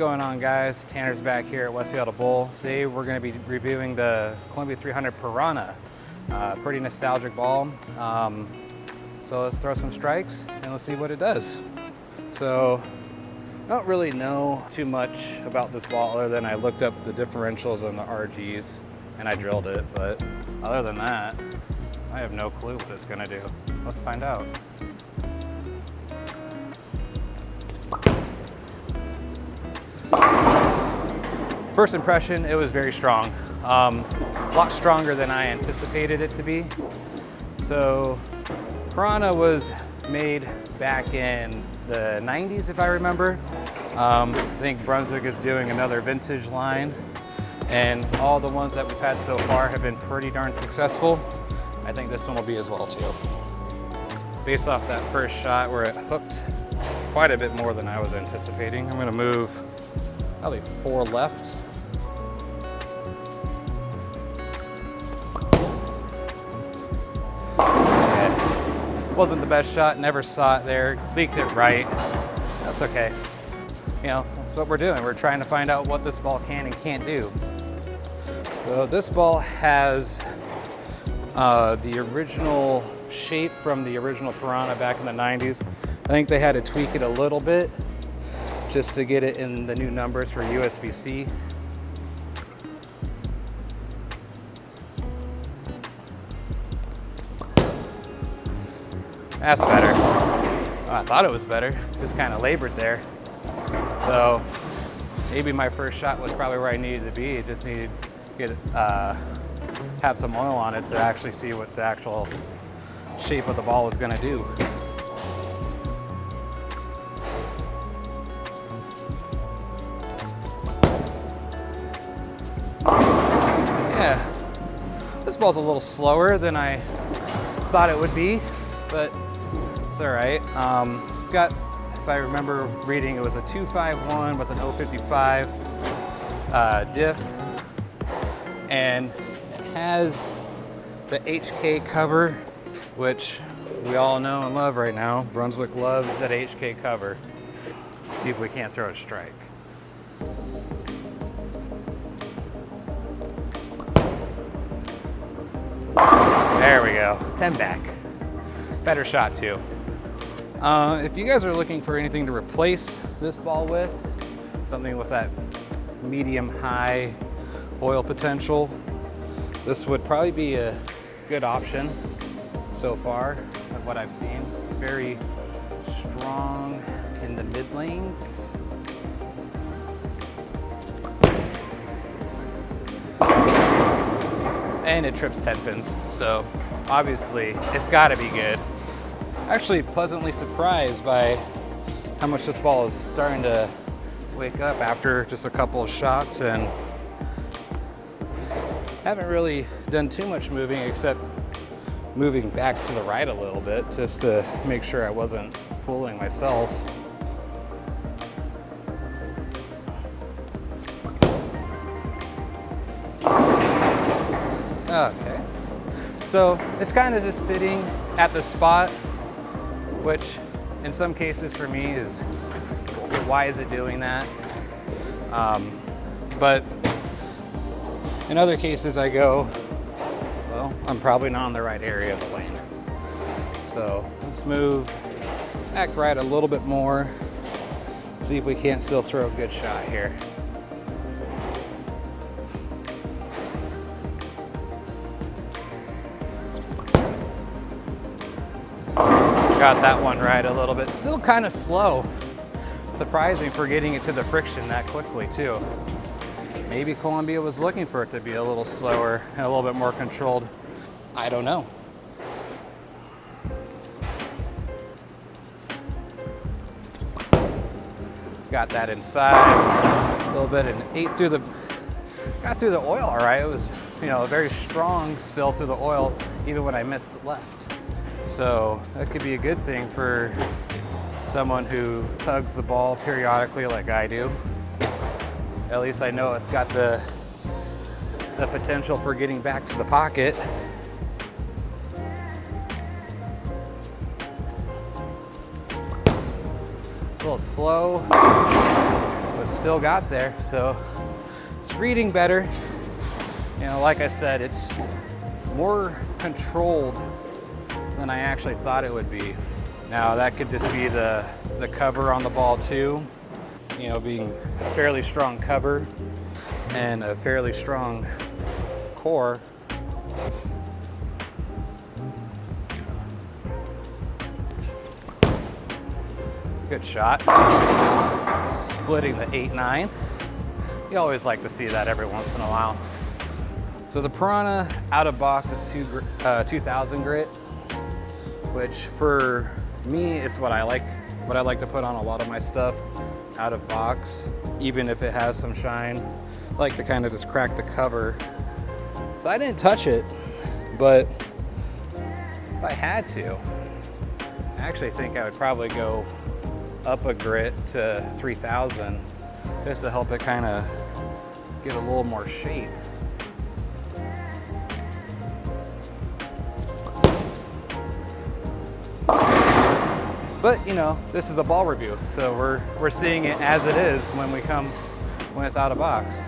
What's going on, guys? Tanner's back here at West Seattle Bowl. Today we're going to be reviewing the Columbia 300 Piranha. Pretty nostalgic ball. So let's throw some strikes and let's see what it does. So I don't really know too much about this ball other than I looked up the differentials and the RGs and I drilled it, but other than that, I have no clue what it's going to do. Let's find out. First impression, it was very strong. A lot stronger than I anticipated it to be. So Piranha was made back in the 90s, if I remember. I think Brunswick is doing another vintage line, and all the ones that we've had so far have been pretty darn successful. I think this one will be as well too. Based off that first shot where it hooked quite a bit more than I was anticipating, I'm gonna move probably 4 left. Yeah. Wasn't the best shot, never saw it there, leaked it right. That's okay. You know, that's what we're doing. We're trying to find out what this ball can and can't do. So this ball has the original shape from the original Piranha back in the 90s. I think they had to tweak it a little bit just to get it in the new numbers for USB-C. That's better. I thought it was better. It was kind of labored there. So maybe my first shot was probably where I needed to be. It just needed to get have some oil on it to actually see what the actual shape of the ball was going to do. Yeah, this ball's a little slower than I thought it would be, but it's all right. It's got, if I remember reading, it was a 251 with an 055 diff, and it has the HK cover, which we all know and love right now. Brunswick loves that HK cover. Let's see if we can't throw a strike. There we go, 10 back. Better shot too. If you guys are looking for anything to replace this ball with, something with that medium-high oil potential, this would probably be a good option so far of what I've seen. It's very strong in the mid lanes. And it trips 10 pins, so obviously it's gotta be good. Actually pleasantly surprised by how much this ball is starting to wake up after just a couple of shots, and haven't really done too much moving except moving back to the right a little bit just to make sure I wasn't fooling myself. Okay, so it's kind of just sitting at the spot, which in some cases for me is, why is it doing that? But in other cases I go, well, I'm probably not in the right area of the lane. So let's move back right a little bit more, see if we can't still throw a good shot here. Got that one right a little bit. Still kind of slow. Surprising for getting it to the friction that quickly too. Maybe Columbia was looking for it to be a little slower and a little bit more controlled. I don't know. Got that inside a little bit and got through the oil all right. It was, you know, very strong still through the oil even when I missed left. So that could be a good thing for someone who tugs the ball periodically like I do. At least I know it's got the potential for getting back to the pocket. A little slow. but still got there. So it's reading better. You know, like I said, it's more controlled than I actually thought it would be. Now that could just be the cover on the ball too. You know, being a fairly strong cover and a fairly strong core. Good shot. Splitting the 8-9. You always like to see that every once in a while. So the Piranha out of box is 2000 grit, which for me is what I like to put on a lot of my stuff out of box, even if it has some shine. I like to kind of just crack the cover. So I didn't touch it, but if I had to, I actually think I would probably go up a grit to 3000 just to help it kind of get a little more shape. But you know, this is a ball review, so we're seeing it as it is when it's out of box.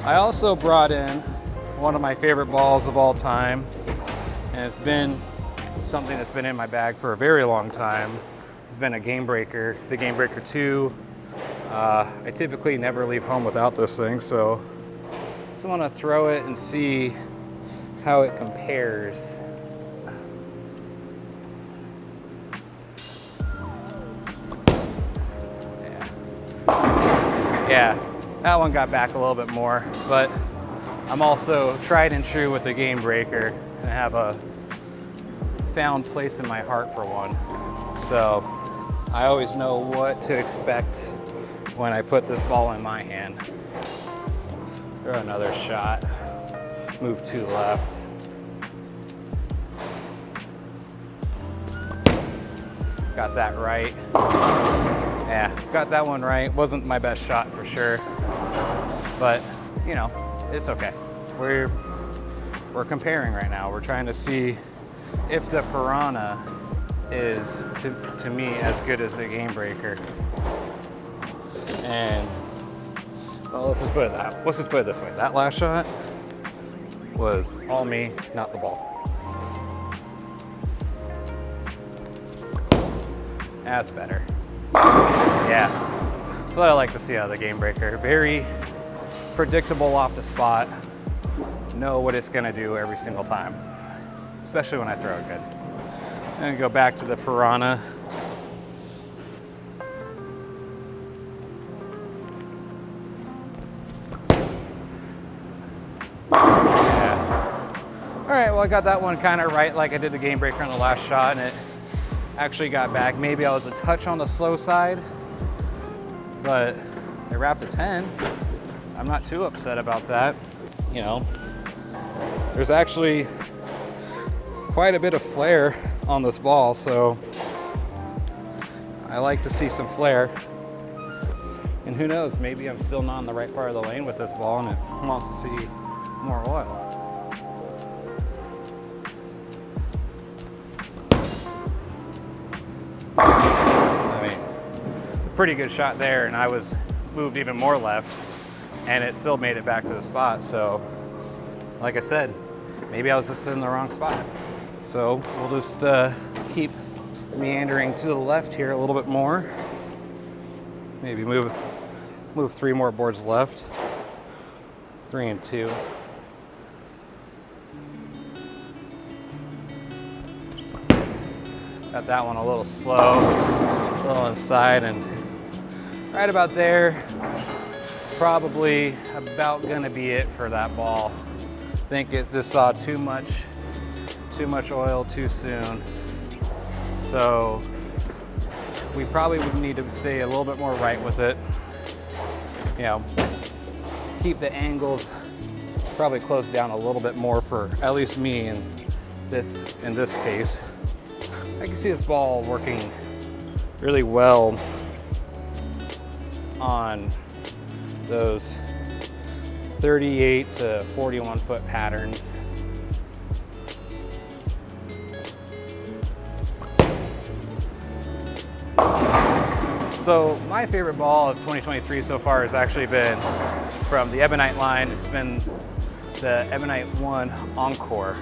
I also brought in one of my favorite balls of all time, and it's been something that's been in my bag for a very long time. It's been a Game Breaker, the Game Breaker 2. I typically never leave home without this thing, so just want to throw it and see how it compares. Yeah, that one got back a little bit more, but I'm also tried and true with the Game Breaker and have a found place in my heart for one. So I always know what to expect when I put this ball in my hand. Throw another shot, move 2 left. Got that right. Yeah, got that one right. Wasn't my best shot for sure, but you know, it's okay. We're comparing right now. We're trying to see if the Piranha is, to me, as good as the Game Breaker. And well, let's just put it this way. That last shot was all me, not the ball. That's better. Yeah, that's what I like to see out of the Game Breaker. Very predictable off the spot. Know what it's gonna do every single time, especially when I throw it good. I'm gonna go back to the Piranha. Yeah. All right, well, I got that one kind of right like I did the Game Breaker on the last shot, and it actually got back. Maybe I was a touch on the slow side, but I wrapped a 10. I'm not too upset about that. You know, there's actually quite a bit of flare on this ball, so I like to see some flare. And who knows, maybe I'm still not in the right part of the lane with this ball and it wants to see more oil. Pretty good shot there, and I was moved even more left and it still made it back to the spot. So like I said, maybe I was just in the wrong spot. So we'll just keep meandering to the left here a little bit more. Maybe move 3 more boards left. 3 and 2. Got that one a little slow, a little inside, and right about there, it's probably about gonna be it for that ball. I think it just saw too much oil too soon. So we probably would need to stay a little bit more right with it. You know, keep the angles probably close down a little bit more for at least me in this case. I can see this ball working really well on those 38 to 41 foot patterns. So my favorite ball of 2023 so far has actually been from the Ebonite line. It's been the Ebonite 1 Encore.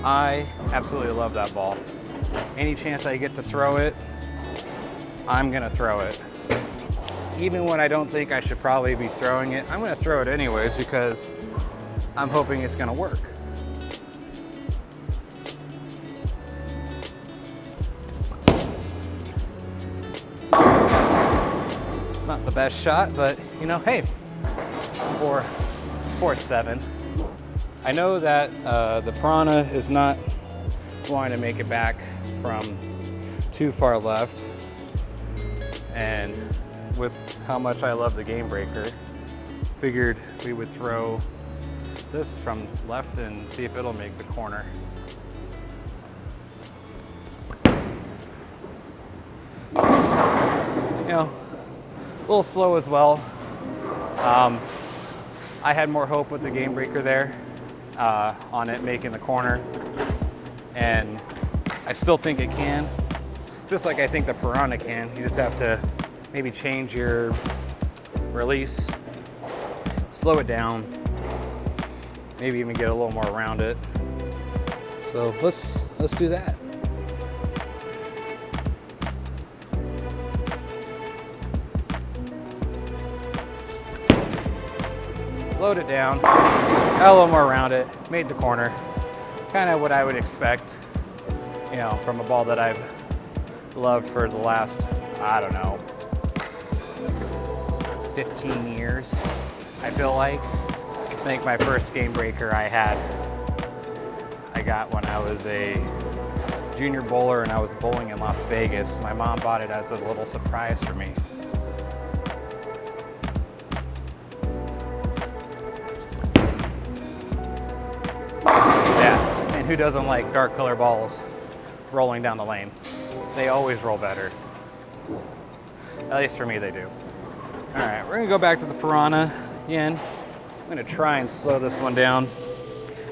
I absolutely love that ball. Any chance I get to throw it, I'm gonna throw it. Even when I don't think I should probably be throwing it, I'm gonna throw it anyways because I'm hoping it's gonna work. Not the best shot, but you know, hey, 4-7. I know that the Piranha is not going to make it back from too far left, and with how much I love the Game Breaker, figured we would throw this from left and see if it'll make the corner. You know, a little slow as well. I had more hope with the Game Breaker there on it making the corner, and I still think it can, just like I think the Piranha can. You just have to maybe change your release, slow it down, maybe even get a little more around it. So let's do that. Slowed it down, got a little more around it, made the corner. Kind of what I would expect, you know, from a ball that I've loved for the last, I don't know, 15 years, I feel like. I think my first Game Breaker I got when I was a junior bowler and I was bowling in Las Vegas. My mom bought it as a little surprise for me. Yeah, and who doesn't like dark color balls rolling down the lane? They always roll better. At least for me, they do. All right, we're gonna go back to the Piranha again. I'm gonna try and slow this one down.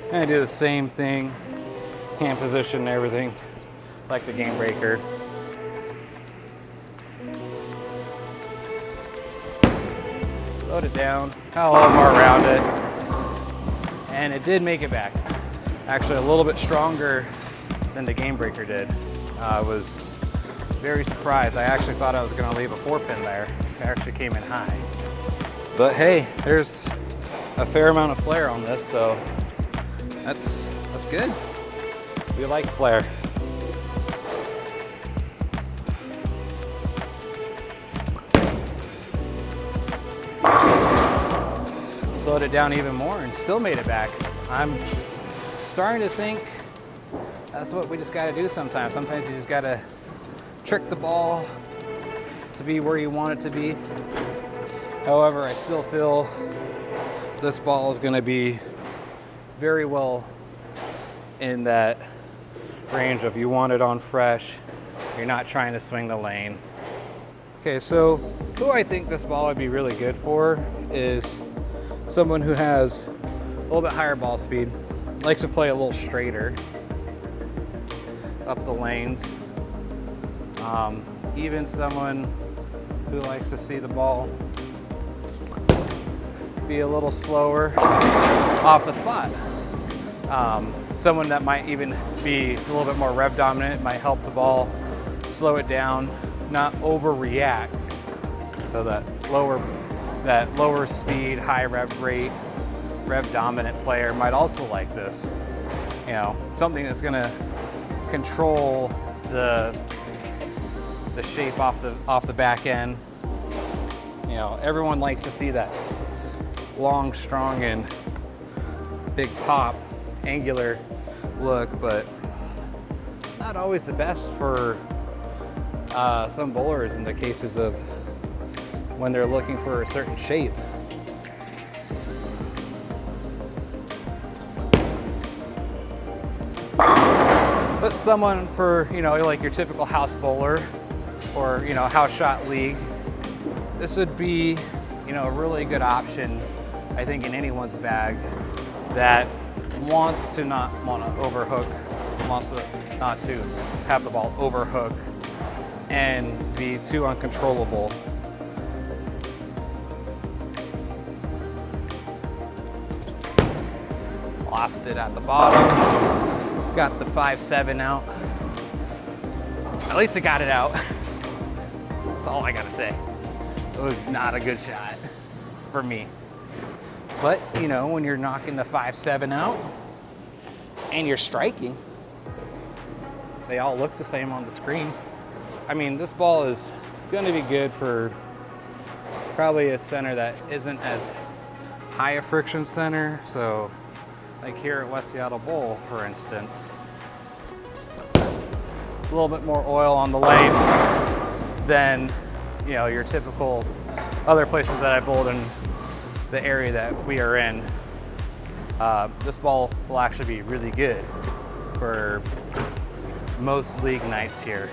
I'm gonna do the same thing, hand position and everything, like the Game Breaker. Slowed it down, got a little more around it, and it did make it back. Actually, a little bit stronger than the Game Breaker did. I was very surprised. I actually thought I was gonna leave a 4-pin there. It actually came in high. But hey, there's a fair amount of flare on this, so that's good. We like flare. Slowed it down even more and still made it back. I'm starting to think that's what we just gotta do sometimes. Sometimes you just gotta trick the ball to be where you want it to be. However, I still feel this ball is gonna be very well in that range of you want it on fresh, you're not trying to swing the lane. Okay, so who I think this ball would be really good for is someone who has a little bit higher ball speed, likes to play a little straighter up the lanes. Even someone who likes to see the ball be a little slower off the spot. Someone that might even be a little bit more rev dominant might help the ball slow it down, not overreact. So that lower speed, high rev rate, rev dominant player might also like this. You know, something that's gonna control the shape off the back end. You know, everyone likes to see that long, strong, and big pop, angular look, but it's not always the best for some bowlers in the cases of when they're looking for a certain shape. But someone for, you know, like your typical house bowler or, you know, house shot league, this would be, you know, a really good option, I think, in anyone's bag that wants to not want to overhook, wants to not to have the ball overhook and be too uncontrollable. Lost it at the bottom. Got the 5.7 out. At least it got it out. That's all I gotta say. It was not a good shot for me. But, you know, when you're knocking the 5.7 out and you're striking, they all look the same on the screen. I mean, this ball is gonna be good for probably a center that isn't as high a friction center. So, like here at West Seattle Bowl, for instance, a little bit more oil on the lane than, you know, your typical other places that I bowled in the area that we are in. This ball will actually be really good for most league nights here.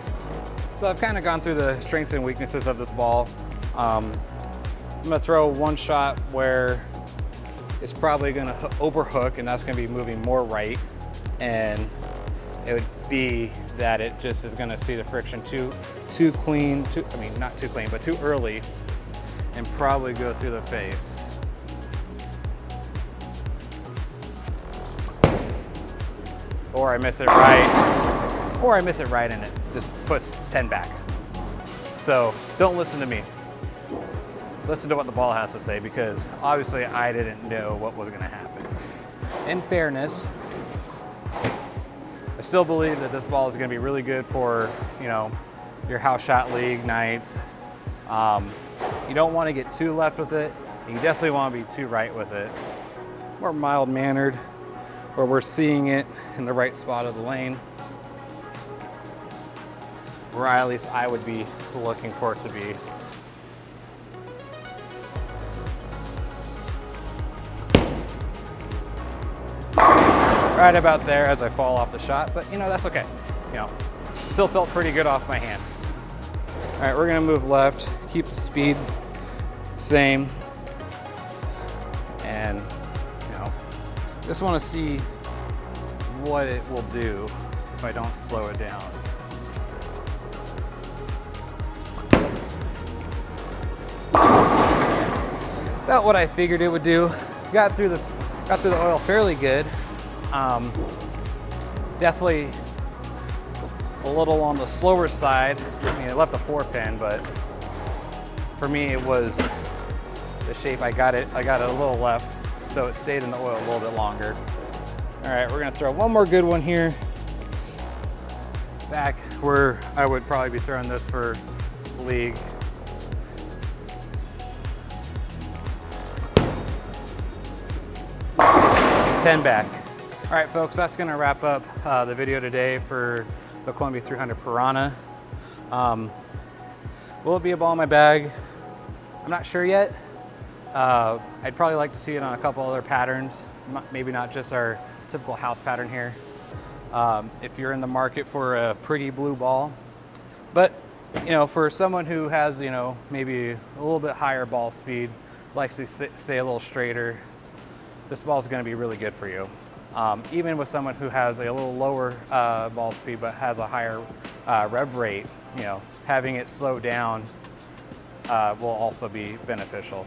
So I've kind of gone through the strengths and weaknesses of this ball. I'm gonna throw one shot where it's probably gonna overhook, and that's gonna be moving more right. And it would be that it just is gonna see the friction too clean, I mean, not too clean, but too early, and probably go through the face. Or I miss it right, or I miss it right and it just puts 10 back. So don't listen to me. Listen to what the ball has to say, because obviously I didn't know what was gonna happen. In fairness, I still believe that this ball is gonna be really good for, you know, your house shot league nights. You don't wanna get too left with it. You definitely wanna be too right with it. More mild-mannered, where we're seeing it in the right spot of the lane, where at least I would be looking for it to be. Right about there as I fall off the shot, but you know, that's okay. You know, still felt pretty good off my hand. All right, we're gonna move left, keep the speed same, and you know, just wanna see what it will do if I don't slow it down. About what I figured it would do. Got through the oil fairly good. Definitely a little on the slower side. I mean, it left a 4-pin, but for me it was the shape I got it a little left, so it stayed in the oil a little bit longer. All right, we're gonna throw one more good one here. Back where I would probably be throwing this for league. $10 back. All right, folks, that's gonna wrap up the video today for the Columbia 300 Piranha. Will it be a ball in my bag? I'm not sure yet. I'd probably like to see it on a couple other patterns, maybe not just our typical house pattern here. If you're in the market for a pretty blue ball, but you know, for someone who has, you know, maybe a little bit higher ball speed, likes to stay a little straighter, this ball is going to be really good for you. Even with someone who has a little lower ball speed but has a higher rev rate, you know, having it slow down will also be beneficial.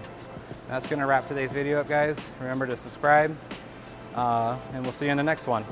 That's going to wrap today's video up, guys. Remember to subscribe, and we'll see you in the next one.